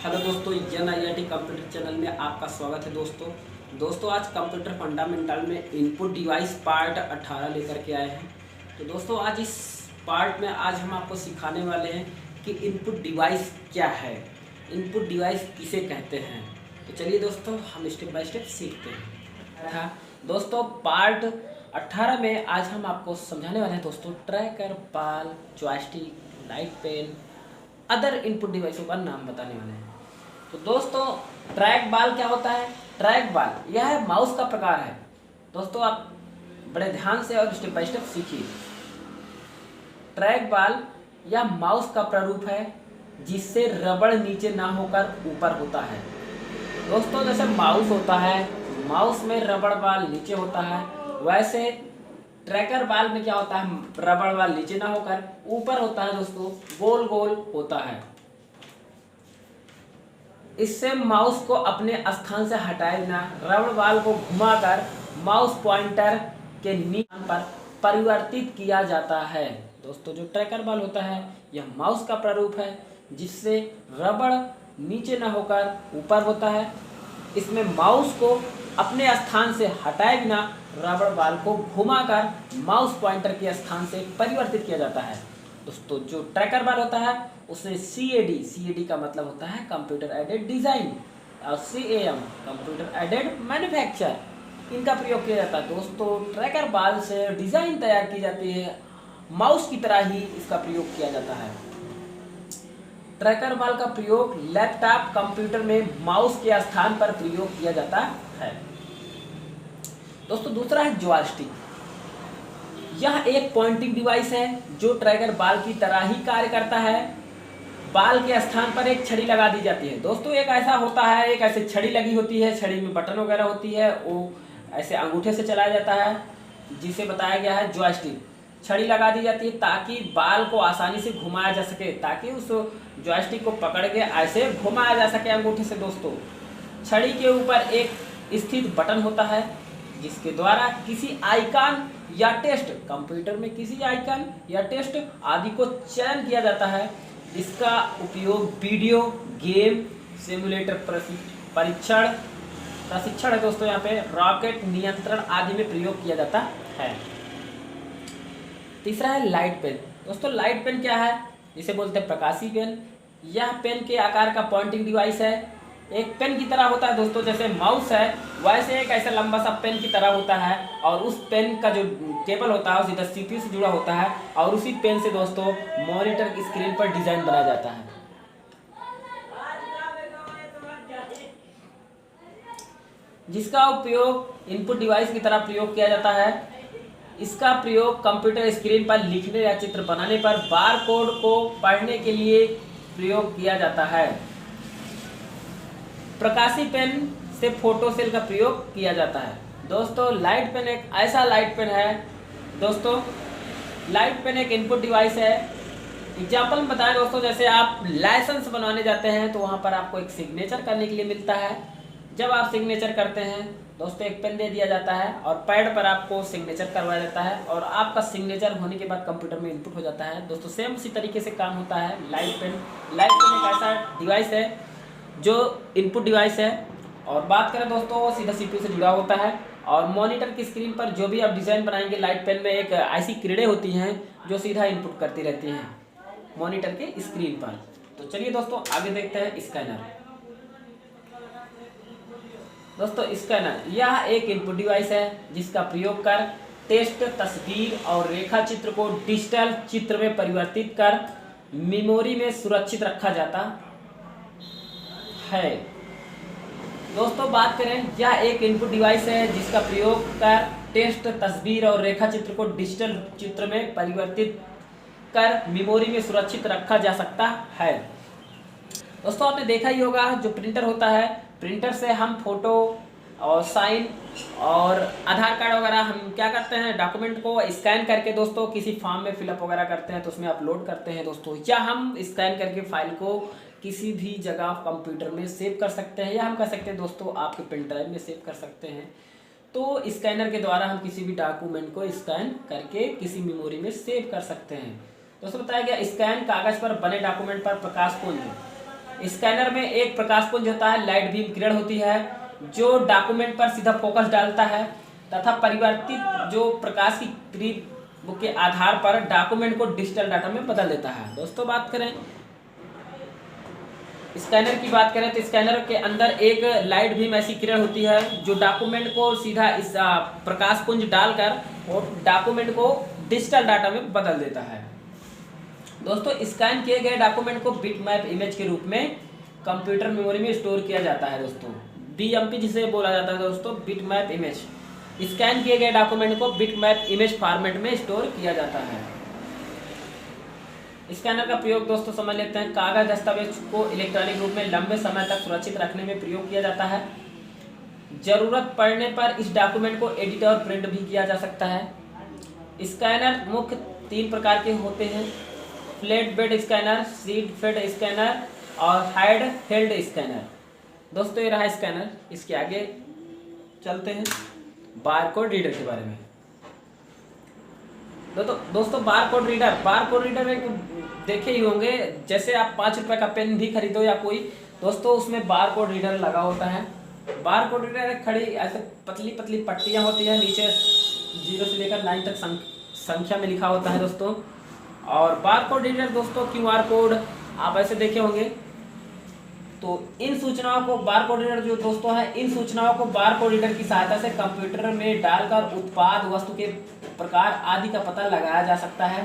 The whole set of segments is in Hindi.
हेलो दोस्तों, जन IIT कंप्यूटर चैनल में आपका स्वागत है। दोस्तों आज कंप्यूटर फंडामेंटल में इनपुट डिवाइस पार्ट 18 लेकर के आए हैं। तो दोस्तों आज इस पार्ट में आज हम आपको सिखाने वाले हैं कि इनपुट डिवाइस क्या है, इनपुट डिवाइस किसे कहते हैं। तो चलिए दोस्तों हम स्टेप बाय स्टेप सीखते हैं। दोस्तों पार्ट 18 में आज हम आपको समझाने वाले हैं दोस्तों tracker, ball, joystick, light pen, other input डिवाइसों का नाम बताने वाले हैं। तो दोस्तों ट्रैक बॉल क्या होता है? ट्रैक बॉल यह माउस का प्रकार है। दोस्तों आप बड़े ध्यान से और स्टेप बाय स्टेप सीखिए। ट्रैक बॉल यह माउस का प्रारूप है जिससे रबड़ नीचे ना होकर ऊपर होता है। दोस्तों जैसे माउस होता है, माउस में रबड़ बॉल नीचे होता है, वैसे ट्रैकर बॉल में क्या होता है? रबड़ बॉल नीचे ना होकर ऊपर होता है दोस्तों, गोल गोल होता है। इससे माउस को अपने स्थान से हटाए बिना रबड़ बॉल को घुमाकर माउस पॉइंटर के नीचे पर परिवर्तित किया जाता है। दोस्तों जो ट्रैकर बॉल होता है यह माउस का प्रारूप है जिससे रबड़ नीचे न होकर ऊपर होता है। इसमें माउस को अपने स्थान से हटाए बिना रबड़ बॉल को घुमाकर माउस पॉइंटर के स्थान से परिवर्तित किया जाता है। दोस्तों जो ट्रैकर बॉल होता है उसमें CAD का मतलब होता है कंप्यूटर एडेड डिजाइन, और CAM कंप्यूटर एडेड मैन्युफैक्चर, इनका प्रयोग किया जाता है। दोस्तों ट्रैकर बॉल से डिजाइन तैयार की जाती है, माउस की तरह ही इसका प्रयोग किया जाता है। ट्रैकर बॉल का प्रयोग लैपटॉप कंप्यूटर में माउस के स्थान पर प्रयोग किया जाता है। दोस्तों दूसरा है जॉयस्टिक। यह एक पॉइंटिंग डिवाइस है जो ट्रैकर बॉल की तरह ही कार्य करता है। बॉल के स्थान पर एक छड़ी लगा दी जाती है। दोस्तों एक ऐसा होता है, एक ऐसे छड़ी लगी होती है, छड़ी में बटन वगैरह होती है, वो ऐसे अंगूठे से चलाया जाता है जिसे बताया गया है जॉयस्टिक। छड़ी लगा दी जाती है ताकि बॉल को आसानी से घुमाया जा सके, ताकि उस जॉयस्टिक को पकड़ के ऐसे घुमाया जा सके अंगूठे से। दोस्तों छड़ी के ऊपर एक स्थित बटन होता है जिसके द्वारा किसी आइकन या टेस्ट, कंप्यूटर में किसी आइकन या टेस्ट आदि को चयन किया जाता है। इसका उपयोग वीडियो गेम, सिमुलेटर प्रशिक्षण है दोस्तों, यहाँ पे रॉकेट नियंत्रण आदि में प्रयोग किया जाता है। तीसरा है लाइट पेन। दोस्तों लाइट पेन क्या है? जिसे बोलते हैं प्रकाशी पेन। यह पेन के आकार का पॉइंटिंग डिवाइस है। एक पेन की तरह होता है दोस्तों, जैसे माउस है वैसे एक ऐसा लंबा सा पेन की तरह होता है, और उस पेन का जो केबल होता है वो सीधा CPU से जुड़ा होता है, और उसी पेन से दोस्तों मॉनिटर की स्क्रीन पर डिजाइन बनाया जाता है। जिसका उपयोग इनपुट डिवाइस की तरह प्रयोग किया जाता है। इसका प्रयोग कंप्यूटर स्क्रीन पर लिखने या चित्र बनाने पर बार कोड को पढ़ने के लिए प्रयोग किया जाता है। प्रकाशी पेन से फोटो सेल का प्रयोग किया जाता है। दोस्तों लाइट पेन एक ऐसा लाइट पेन है। दोस्तों लाइट पेन एक इनपुट डिवाइस है। एग्जाम्पल में बताएं दोस्तों, जैसे आप लाइसेंस बनवाने जाते हैं तो वहाँ पर आपको एक सिग्नेचर करने के लिए मिलता है। जब आप सिग्नेचर करते हैं दोस्तों एक पेन दे दिया जाता है और पैड पर आपको सिग्नेचर करवाया जाता है, और आपका सिग्नेचर होने के बाद कंप्यूटर में इनपुट हो जाता है। दोस्तों सेम उसी तरीके से काम होता है लाइट पेन। लाइट पेन एक ऐसा डिवाइस है जो इनपुट डिवाइस है, और बात करें दोस्तों वो सीधा CPU से जुड़ा होता है, और मॉनिटर की स्क्रीन पर जो भी आप डिज़ाइन बनाएंगे लाइट पेन में एक ऐसी किरणें होती हैं जो सीधा इनपुट करती रहती हैं मॉनिटर के स्क्रीन पर। तो चलिए दोस्तों आगे देखते हैं स्कैनर। दोस्तों स्कैनर यह एक इनपुट डिवाइस है जिसका प्रयोग कर टेक्स्ट, तस्वीर और रेखा चित्र को डिजिटल चित्र में परिवर्तित कर मेमोरी में सुरक्षित रखा जाता है। दोस्तों बात करें, यह एक इनपुट डिवाइस है जिसका प्रयोग कर टेक्स्ट, तस्वीर और रेखा चित्र को डिजिटल चित्र में परिवर्तित कर मेमोरी में सुरक्षित रखा जा सकता है। दोस्तों आपने देखा ही होगा जो प्रिंटर होता है, प्रिंटर से हम फोटो और साइन और आधार कार्ड वगैरह हम क्या करते हैं, डॉक्यूमेंट को स्कैन करके दोस्तों किसी फॉर्म में फिलअप वगैरह करते हैं तो उसमें अपलोड करते हैं दोस्तों, या हम स्कैन करके फाइल को किसी भी जगह कंप्यूटर में सेव कर सकते हैं, या हम कर सकते हैं दोस्तों आपके पेन ड्राइव में सेव कर सकते हैं। तो स्कैनर के द्वारा हम किसी भी डॉक्यूमेंट को स्कैन करके किसी मेमोरी में सेव कर सकते हैं। दोस्तों बताया गया स्कैन कागज पर बने डॉक्यूमेंट पर प्रकाश पुंज स्कैनर में एक प्रकाशपुंज होता है, लाइट बीम किरण होती है जो डॉक्यूमेंट पर सीधा फोकस डालता है तथा परिवर्तित जो प्रकाश की किरण के आधार पर डॉक्यूमेंट को डिजिटल डाटा में बदल देता है। दोस्तों बात करें स्कैनर की बात करें तो स्कैनर के अंदर एक लाइट बीम ऐसी किरण होती है जो डॉक्यूमेंट को सीधा इस प्रकाशपुंज डालकर और डॉक्यूमेंट को डिजिटल डाटा में बदल देता है। दोस्तों स्कैन किए गए डॉक्यूमेंट को बिटमैप इमेज के रूप में कंप्यूटर मेमोरी में स्टोर किया जाता है। दोस्तों बीएमपी जिसे बोला जाता है दोस्तों बिटमैप इमेज। स्कैन किए गए डॉक्यूमेंट को बिटमैप इमेज फॉर्मेट में स्टोर किया जाता है। स्कैनर का प्रयोग दोस्तों समझ लेते हैं। कागज दस्तावेज को इलेक्ट्रॉनिक रूप में लंबे समय तक सुरक्षित रखने में प्रयोग किया जाता है। जरूरत पड़ने पर इस डॉक्यूमेंट को एडिट और प्रिंट भी किया जा सकता है। स्कैनर मुख्य 3 प्रकार के होते हैं, flat bed scanner, sheet fed scanner और हाइड हेल्ड स्कैनर। दोस्तों ये रहा स्कैनर। इसके आगे चलते हैं बारकोड रीडर के बारे में। दोस्तों बारकोड रीडर एक देखे ही होंगे, जैसे आप 5 रुपए का पेन भी खरीदो या कोई, दोस्तों उसमें बारकोड रीडर लगा होता है। बारकोड रीडर एक खड़ी ऐसे पतली पतली पट्टियां होती है, नीचे 0 से लेकर 9 तक संख्या में लिखा होता है दोस्तों। और बारकोड रीडर दोस्तों क्यूआर कोड आप ऐसे देखे होंगे। तो इन सूचनाओं को बारकोड रीडर जो दोस्तों है, इन सूचनाओं को बारकोड रीडर की सहायता से कंप्यूटर में डालकर उत्पाद, वस्तु के प्रकार आदि का पता लगाया जा सकता है।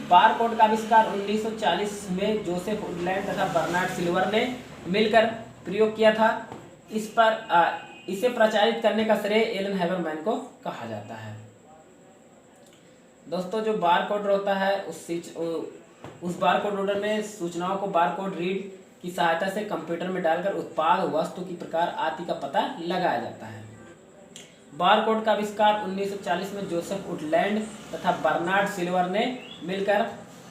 बारकोड का आविष्कार 1940 में जोसेफ वुडलैंड तथा बर्नार्ड सिल्वर ने मिलकर प्रयोग किया था। इसे प्रचारित करने का श्रेय एलन हैबरमैन को कहा जाता है। दोस्तों जो बारकोड होता है उस बारकोड रीडर में सूचनाओं को बारकोड रीड की सहायता से कंप्यूटर में डालकर उत्पाद, वस्तु की प्रकार आदि का पता लगाया जाता है। बारकोड का आविष्कार 1940 में जोसेफ वुडलैंड तथा बर्नार्ड सिल्वर ने मिलकर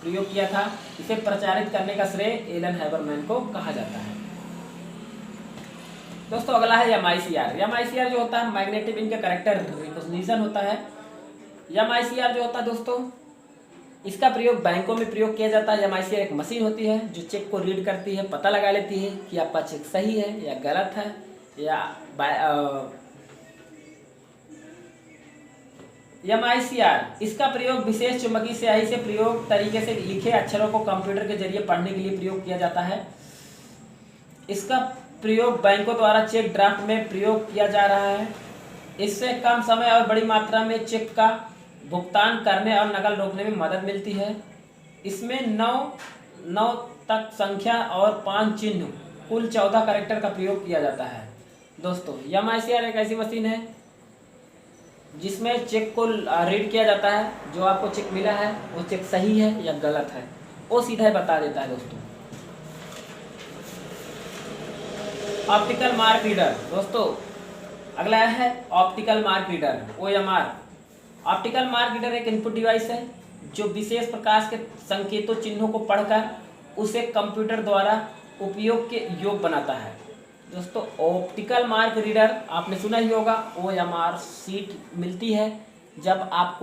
प्रयोग किया था। इसे प्रचारित करने का श्रेय एलन हैबरमैन को कहा जाता है। दोस्तों अगला है एमआईसीआर। एमआईसीआर जो होता है मैग्नेटिक इंक कैरेक्टर रिकॉग्निशन होता है। एमआईसीआर जो होता है दोस्तों, इसका प्रयोग बैंकों में प्रयोग किया जाता है। एमआईसीआर एक मशीन होती है जो चेक को रीड करती है, पता लगा लेती है कि आपका चेक सही है या गलत है, या एमआईसीआर इसका प्रयोग विशेष चुंबकीय स्याही से प्रयोग तरीके से लिखे अक्षरों को कंप्यूटर के जरिए पढ़ने के लिए प्रयोग किया जाता है। इसका प्रयोग बैंकों द्वारा चेक ड्राफ्ट में प्रयोग किया जा रहा है। इससे कम समय और बड़ी मात्रा में चेक का भुगतान करने और नकल रोकने में मदद मिलती है। इसमें 9 तक संख्या और 5 चिन्ह कुल 14 कैरेक्टर का प्रयोग किया जाता है। दोस्तों एमआईसीआर एक ऐसी मशीन है जिसमें चेक को रीड किया जाता है। जो आपको चेक मिला है वो चेक सही है या गलत है वो सीधा ही बता देता है। दोस्तों ऑप्टिकल मार्क रीडर। दोस्तों अगला है optical mark reader OMR. Optical mark reader एक इनपुट डिवाइस है जो विशेष प्रकाश के संकेतों, चिन्हों को पढ़कर उसे कंप्यूटर द्वारा उपयोग के योग्य बनाता है। दोस्तों ऑप्टिकल मार्क रीडर आपने सुना ही होगा, ओएमआर सीट मिलती है जब आप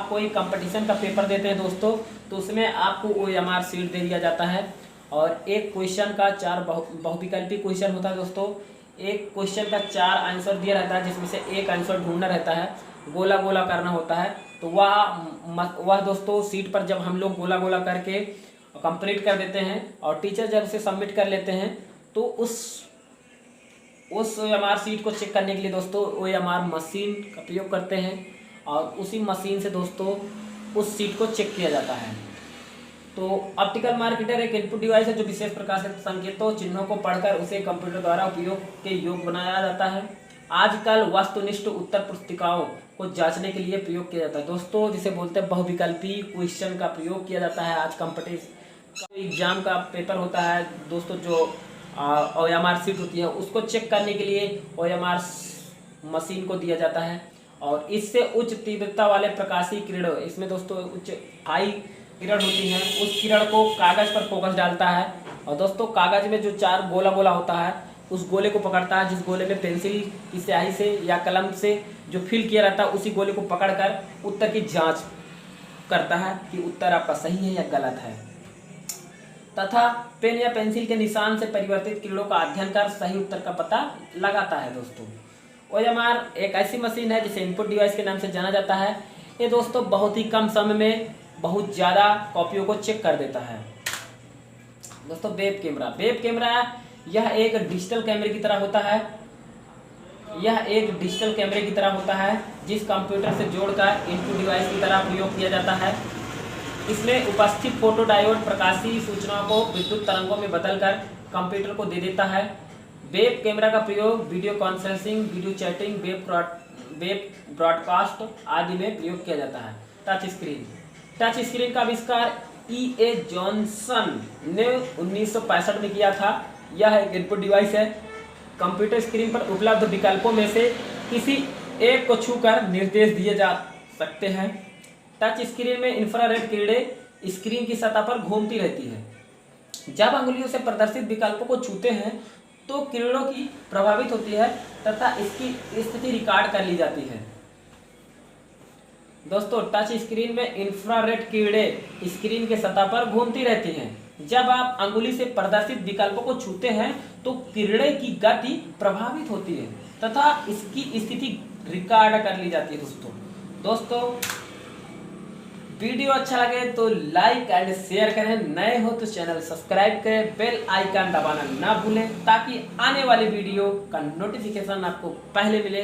कोई कंपटीशन का पेपर देते हैं दोस्तों, तो उसमें आपको ओएमआर सीट दे दिया जाता है। और एक क्वेश्चन का 4 बहुविकल्पी क्वेश्चन होता है दोस्तों। एक क्वेश्चन का 4 आंसर दिया रहता है जिसमें से एक आंसर ढूंढना रहता है, गोला गोला करना होता है। तो वह दोस्तों सीट पर जब हम लोग गोला गोला करके कंप्लीट कर देते हैं और टीचर जब उसे सबमिट कर लेते हैं तो उस ओएमआर सीट को चेक करने के लिए दोस्तों ओएमआर मशीन का प्रयोग करते हैं और उसी मशीन से दोस्तों उस सीट को चेक किया जाता है। तो ऑप्टिकल मार्क रीडर एक इनपुट डिवाइस है जो विशेष प्रकार से संकेतों, चिन्हों को पढ़कर उसे कंप्यूटर द्वारा उपयोग के योग्य बनाया जाता है। आजकल वस्तुनिष्ठ उत्तर पुस्तिकाओं को जांचने के लिए प्रयोग किया जाता है दोस्तों, जिसे बोलते हैं बहुविकल्पी क्वेश्चन का प्रयोग किया जाता है। आज कंपटीशन एग्जाम का पेपर होता है दोस्तों, जो ओएमआर सीट होती है उसको चेक करने के लिए ओएमआर मशीन को दिया जाता है। और इससे उच्च तीव्रता वाले प्रकाशीय किरणों, इसमें दोस्तों उच्च हाई किरण होती है, उस किरण को कागज पर फोकस डालता है। और दोस्तों कागज में जो 4 गोला गोला होता है उस गोले को पकड़ता है, जिस गोले में पेंसिल की स्याही से या कलम से जो फिल किया रहता है उसी गोले को पकड़कर उत्तर की जांच करता है कि उत्तर आपका सही है या गलत है, तथा पेन या पेंसिल के निशान से परिवर्तित किरणों का अध्ययन कर सही उत्तर का पता लगाता है। दोस्तों OMR एक ऐसी मशीन है जिसे इनपुट डिवाइस के नाम से जाना जाता है। ये दोस्तों बहुत ही कम समय में बहुत ज़्यादा कॉपियों को चेक कर देता है। दोस्तों वेब कैमरा यह एक डिजिटल कैमरे की तरह होता है। यह एक डिजिटल कैमरे की तरह होता है जिस कंप्यूटर से जोड़कर इनपुट डिवाइस की तरह प्रयोग किया जाता है। इसमें उपस्थित फोटो डायोड प्रकाशीय सूचनाओं को विद्युत तरंगों में बदलकर कंप्यूटर को दे देता है। वेब कैमरा का प्रयोग video conferencing, video chatting, web broadcast आदि में प्रयोग किया जाता है। टच स्क्रीन का आविष्कार E.A. जॉनसन ने 1965 में किया था। यह एक इनपुट डिवाइस है। कंप्यूटर स्क्रीन पर उपलब्ध विकल्पों में से किसी एक को छूकर निर्देश दिए जा सकते हैं। टच स्क्रीन में इंफ्रारेड किरणें स्क्रीन की सतह पर घूमती रहती है। जब अंगुलियों से प्रदर्शित विकल्पों को छूते हैं तो किरणों की प्रभावित होती है तथा इसकी स्थिति रिकॉर्ड कर ली जाती है। दोस्तों टच स्क्रीन में इंफ्रारेड किरणें स्क्रीन के सतह पर घूमती रहती हैं। जब आप अंगुली से प्रदर्शित विकल्पों को छूते हैं तो किरणें की गति प्रभावित होती है तथा इसकी स्थिति रिकॉर्ड कर ली जाती है। दोस्तों वीडियो अच्छा लगे तो लाइक एंड शेयर करें, नए हो तो चैनल सब्सक्राइब करें, बेल आइकन दबाना ना भूलें ताकि आने वाली वीडियो का नोटिफिकेशन आपको पहले मिले।